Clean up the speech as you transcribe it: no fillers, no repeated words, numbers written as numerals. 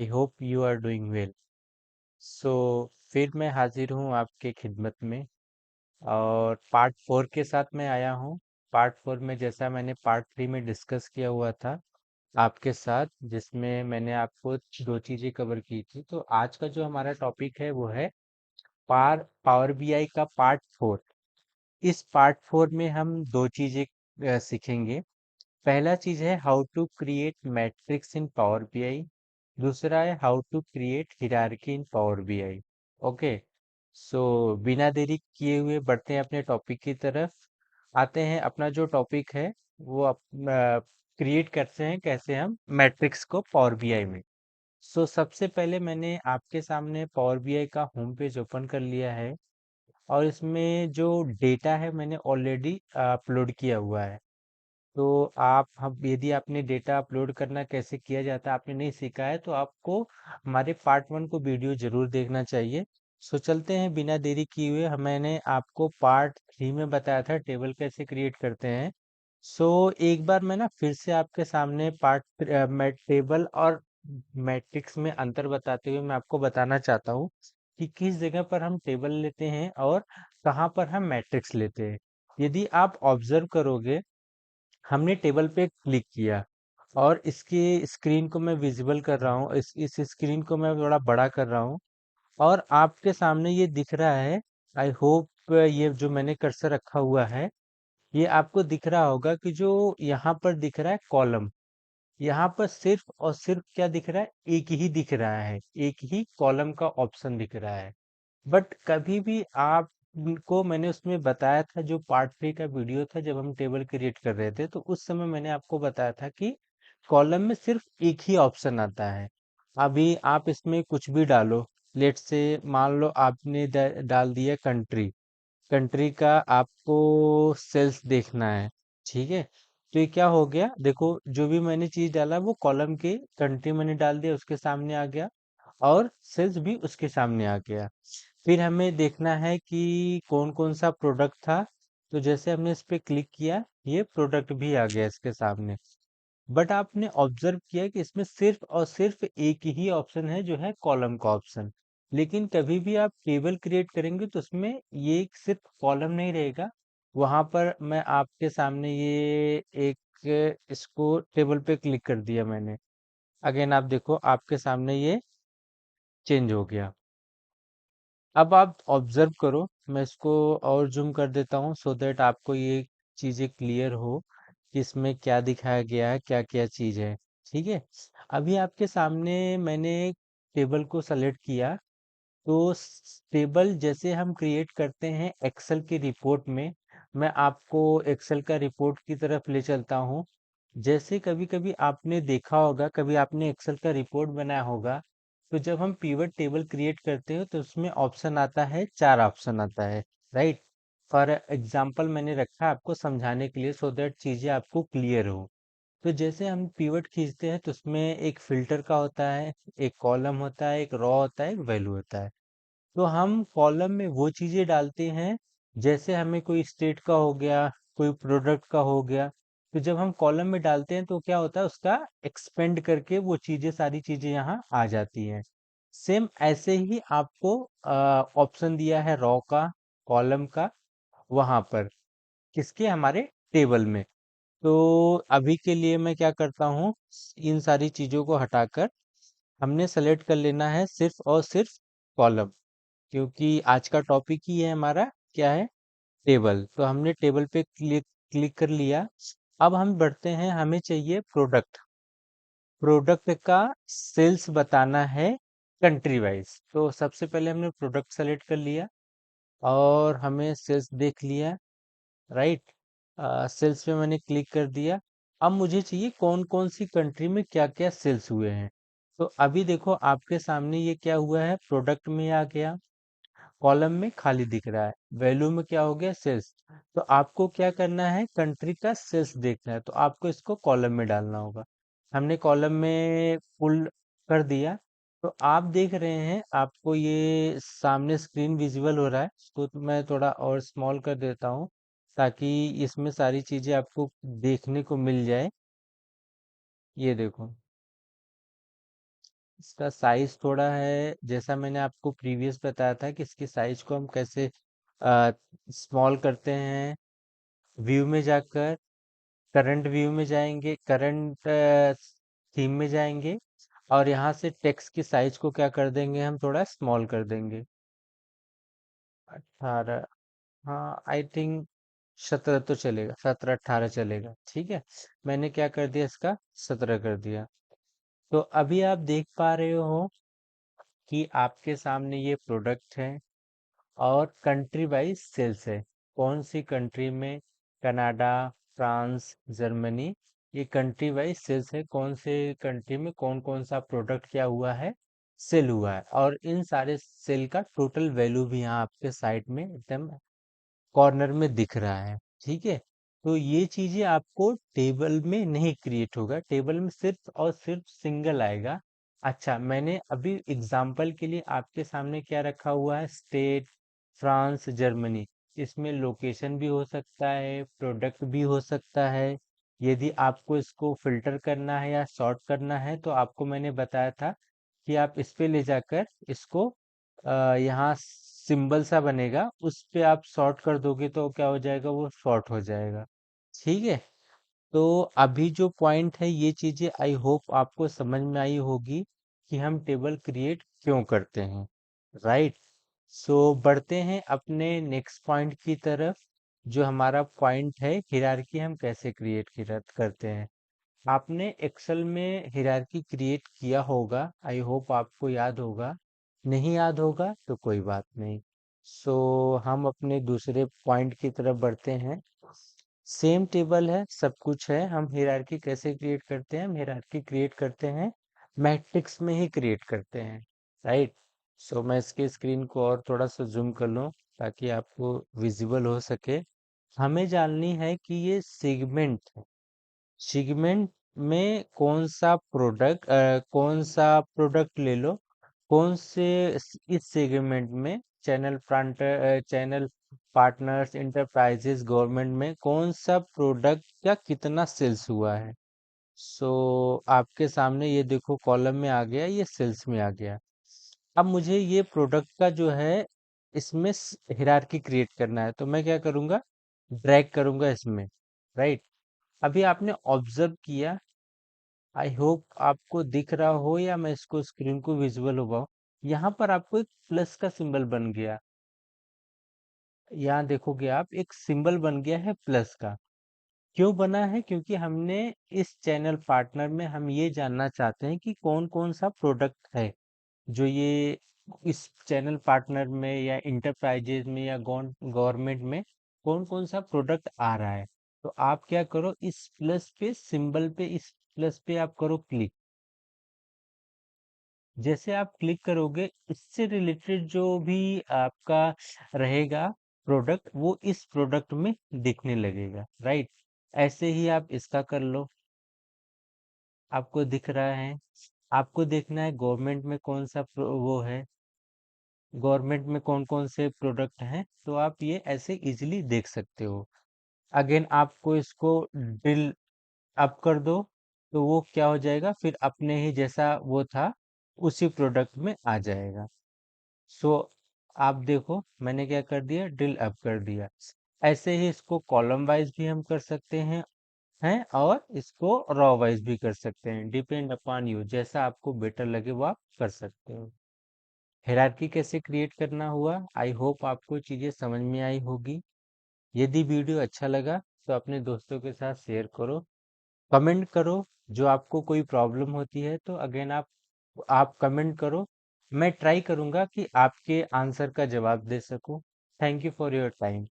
I hope you are doing well. So फिर मैं हाजिर हूँ आपके खिदमत में और पार्ट 4 के साथ मैं आया हूँ। पार्ट 4 में जैसा मैंने पार्ट 3 में डिस्कस किया हुआ था आपके साथ, जिसमें मैंने आपको दो चीज़ें कवर की थी। तो आज का जो हमारा टॉपिक है वो है पावर बीआई का पार्ट 4। इस पार्ट 4 में हम दो चीज़ें सीखेंगे। पहला चीज़ है how to create matrix in power BI. दूसरा है how to create hierarchy in power BI. Okay, so बिना देरी किए हुए बढ़ते हैं अपने टॉपिक की तरफ। आते हैं, अपना जो टॉपिक है वो क्रिएट करते हैं कैसे हम मैट्रिक्स को पावर बीआई में। सो सबसे पहले मैंने आपके सामने पावर बीआई का होम पेज ओपन कर लिया है और इसमें जो डेटा है मैंने ऑलरेडी अपलोड किया हुआ है। तो आप हम यदि आपने डेटा अपलोड करना कैसे किया जाता है आपने नहीं सीखा है, तो आपको हमारे पार्ट 1 को वीडियो जरूर देखना चाहिए। सो चलते हैं बिना देरी किए हुए। मैंने आपको पार्ट 3 में बताया था टेबल कैसे क्रिएट करते हैं। सो एक बार मैं ना फिर से आपके सामने टेबल और मैट्रिक्स में अंतर बताते हुए मैं आपको बताना चाहता हूँ कि किस जगह पर हम टेबल लेते हैं और कहाँ पर हम मैट्रिक्स लेते हैं। यदि आप ऑब्जर्व करोगे, हमने टेबल पे क्लिक किया और इसके स्क्रीन को मैं विजिबल कर रहा हूँ, इस स्क्रीन को मैं थोड़ा बड़ा कर रहा हूँ और आपके सामने ये दिख रहा है। आई होप ये जो मैंने कर्सर रखा हुआ है ये आपको दिख रहा होगा कि जो यहाँ पर दिख रहा है कॉलम, यहाँ पर सिर्फ और सिर्फ क्या दिख रहा है, एक ही दिख रहा है, एक ही कॉलम का ऑप्शन दिख रहा है। बट कभी भी आपको मैंने उसमें बताया था, जो पार्ट 3 का वीडियो था जब हम टेबल क्रिएट कर रहे थे, तो उस समय मैंने आपको बताया था कि कॉलम में सिर्फ एक ही ऑप्शन आता है। अभी आप इसमें कुछ भी डालो, लेट से मान लो आपने डाल दिया कंट्री, कंट्री का आपको सेल्स देखना है, ठीक है। तो ये क्या हो गया, देखो जो भी मैंने चीज डाला वो कॉलम के कंट्री मैंने डाल दिया, उसके सामने आ गया और सेल्स भी उसके सामने आ गया। फिर हमें देखना है कि कौन कौन सा प्रोडक्ट था, तो जैसे हमने इस पे क्लिक किया ये प्रोडक्ट भी आ गया इसके सामने। बट आपने ऑब्जर्व किया कि इसमें सिर्फ और सिर्फ एक ही ऑप्शन है जो है कॉलम का ऑप्शन। लेकिन कभी भी आप टेबल क्रिएट करेंगे तो उसमें ये सिर्फ कॉलम नहीं रहेगा, वहां पर मैं आपके सामने ये एक इसको टेबल पे क्लिक कर दिया मैंने। अगेन आप देखो आपके सामने ये चेंज हो गया। अब आप ऑब्जर्व करो, मैं इसको और जूम कर देता हूँ सो दैट आपको ये चीजें क्लियर हो कि इसमें क्या दिखाया गया है, क्या क्या चीज है। ठीक है, अभी आपके सामने मैंने टेबल को सेलेक्ट किया। तो टेबल जैसे हम क्रिएट करते हैं एक्सेल की रिपोर्ट में, मैं आपको एक्सेल का रिपोर्ट की तरफ ले चलता हूँ। जैसे कभी कभी आपने देखा होगा, कभी आपने एक्सेल का रिपोर्ट बनाया होगा, तो जब हम पिवट टेबल क्रिएट करते हो तो उसमें ऑप्शन आता है, चार ऑप्शन आता है, राइट। फॉर एग्जाम्पल मैंने रखा आपको समझाने के लिए सो दैट चीजें आपको क्लियर हो। तो जैसे हम पिवट खींचते हैं तो उसमें एक फिल्टर का होता है, एक कॉलम होता है, एक रो होता है, एक वैल्यू होता है। तो हम कॉलम में वो चीजें डालते हैं, जैसे हमें कोई स्टेट का हो गया, कोई प्रोडक्ट का हो गया। तो जब हम कॉलम में डालते हैं तो क्या होता है, उसका एक्सपेंड करके वो चीजें, सारी चीजें यहाँ आ जाती हैं। सेम ऐसे ही आपको ऑप्शन दिया है रो का, कॉलम का, वहां पर किसके, हमारे टेबल में। तो अभी के लिए मैं क्या करता हूँ, इन सारी चीजों को हटाकर हमने सेलेक्ट कर लेना है सिर्फ और सिर्फ कॉलम, क्योंकि आज का टॉपिक ही है हमारा क्या है, टेबल। तो हमने टेबल पे क्लिक क्लिक कर लिया। अब हम बढ़ते हैं, हमें चाहिए प्रोडक्ट। प्रोडक्ट का सेल्स बताना है कंट्री वाइज। तो सबसे पहले हमने प्रोडक्ट सेलेक्ट कर लिया और हमें सेल्स देख लिया, राइट। सेल्स पे मैंने क्लिक कर दिया। अब मुझे चाहिए कौन कौन सी कंट्री में क्या क्या सेल्स हुए हैं। तो अभी देखो आपके सामने ये क्या हुआ है, प्रोडक्ट में आ गया, कॉलम में खाली दिख रहा है, वैल्यू में क्या हो गया, सेल्स। तो आपको क्या करना है, कंट्री का सेल्स देखना है, तो आपको इसको कॉलम में डालना होगा। हमने कॉलम में पुल कर दिया। तो आप देख रहे हैं, आपको ये सामने स्क्रीन विजिबल हो रहा है, इसको तो मैं थोड़ा और स्मॉल कर देता हूँ ताकि इसमें सारी चीजें आपको देखने को मिल जाए। ये देखो, इसका साइज थोड़ा है, जैसा मैंने आपको प्रीवियस बताया था कि इसकी साइज को हम कैसे स्मॉल करते हैं। व्यू में जाकर करंट व्यू में जाएंगे, करंट थीम में जाएंगे, और यहाँ से टेक्स्ट की साइज को क्या कर देंगे, हम थोड़ा स्मॉल कर देंगे। 18, हाँ आई थिंक 17 तो चलेगा, 17 18 चलेगा, ठीक है। मैंने क्या कर दिया, इसका 17 कर दिया। तो अभी आप देख पा रहे हो कि आपके सामने ये प्रोडक्ट है और कंट्री वाइज सेल्स है। कौन सी कंट्री में, कनाडा, फ्रांस, जर्मनी, ये कंट्री वाइज सेल्स है, कौन से कंट्री में कौन कौन सा प्रोडक्ट क्या हुआ है, सेल हुआ है, और इन सारे सेल का टोटल वैल्यू भी यहाँ आपके साइड में एकदम कॉर्नर में दिख रहा है, ठीक है। तो ये चीजें आपको टेबल में नहीं क्रिएट होगा, टेबल में सिर्फ और सिर्फ सिंगल आएगा। अच्छा, मैंने अभी एग्जांपल के लिए आपके सामने क्या रखा हुआ है, स्टेट, फ्रांस, जर्मनी। इसमें लोकेशन भी हो सकता है, प्रोडक्ट भी हो सकता है। यदि आपको इसको फिल्टर करना है या सॉर्ट करना है तो आपको मैंने बताया था कि आप इस पे ले जाकर इसको यहाँ सिंबल सा बनेगा, उस पे आप सॉर्ट कर दोगे तो क्या हो जाएगा, वो सॉर्ट हो जाएगा, ठीक है। तो अभी जो पॉइंट है, ये चीजें आई होप आपको समझ में आई होगी कि हम टेबल क्रिएट क्यों करते हैं, राइट। सो बढ़ते हैं अपने नेक्स्ट पॉइंट की तरफ। जो हमारा पॉइंट है, हिरारकी हम कैसे क्रिएट करते हैं। आपने एक्सेल में हिरारकी क्रिएट किया होगा, आई होप आपको याद होगा। नहीं याद होगा तो कोई बात नहीं। सो हम अपने दूसरे पॉइंट की तरफ बढ़ते हैं। सेम टेबल है, सब कुछ है, हम हिरारकी कैसे क्रिएट करते हैं, हम हिरारकी क्रिएट करते हैं मैट्रिक्स में ही क्रिएट करते हैं, राइट। सो मैं इसके स्क्रीन को और थोड़ा सा जूम कर लूं ताकि आपको विजिबल हो सके। हमें जाननी है कि ये सेगमेंट है, सेगमेंट में कौन सा प्रोडक्ट ले लो, कौन से इस सेगमेंट में चैनल पार्टनर्स, इंटरप्राइजेस, गवर्नमेंट में कौन सा प्रोडक्ट का कितना सेल्स हुआ है। सो आपके सामने ये देखो, कॉलम में आ गया, ये सेल्स में आ गया। अब मुझे ये प्रोडक्ट का जो है इसमें हिरारकी क्रिएट करना है, तो मैं क्या करूंगा, ड्रैग करूंगा इसमें, राइट। अभी आपने ऑब्जर्व किया, आई होप आपको दिख रहा हो या मैं इसको स्क्रीन को विजुअल होगा, यहाँ पर आपको एक प्लस का सिंबल बन गया। यहाँ देखोगे आप, एक सिंबल बन गया है प्लस का। क्यों बना है, क्योंकि हमने इस चैनल पार्टनर में हम ये जानना चाहते हैं कि कौन कौन सा प्रोडक्ट है जो ये इस चैनल पार्टनर में या इंटरप्राइजेज में या गवर्नमेंट में कौन कौन सा प्रोडक्ट आ रहा है। तो आप क्या करो, इस प्लस पे सिंबल पे, इस प्लस पे आप करो क्लिक। जैसे आप क्लिक करोगे, इससे रिलेटेड जो भी आपका रहेगा प्रोडक्ट, वो इस प्रोडक्ट में दिखने लगेगा, राइट। ऐसे ही आप इसका कर लो, आपको दिख रहा है। आपको देखना है गवर्नमेंट में कौन सा वो है, गवर्नमेंट में कौन कौन से प्रोडक्ट हैं, तो आप ये ऐसे इजीली देख सकते हो। अगेन आपको इसको ड्रिल अप कर दो, तो वो क्या हो जाएगा, फिर अपने ही जैसा वो था उसी प्रोडक्ट में आ जाएगा। सो आप देखो, मैंने क्या कर दिया, ड्रिल अप कर दिया। ऐसे ही इसको कॉलम वाइज भी हम कर सकते हैं और इसको रॉ वाइज भी कर सकते हैं, डिपेंड अपॉन यू, जैसा आपको बेटर लगे वो आप कर सकते हो। हायरार्की कैसे क्रिएट करना हुआ, आई होप आपको चीजें समझ में आई होगी। यदि वीडियो अच्छा लगा तो अपने दोस्तों के साथ शेयर करो, कमेंट करो। जो आपको कोई प्रॉब्लम होती है तो अगेन आप कमेंट करो, मैं ट्राई करूंगा कि आपके आंसर का जवाब दे सकूं। Thank you for your time.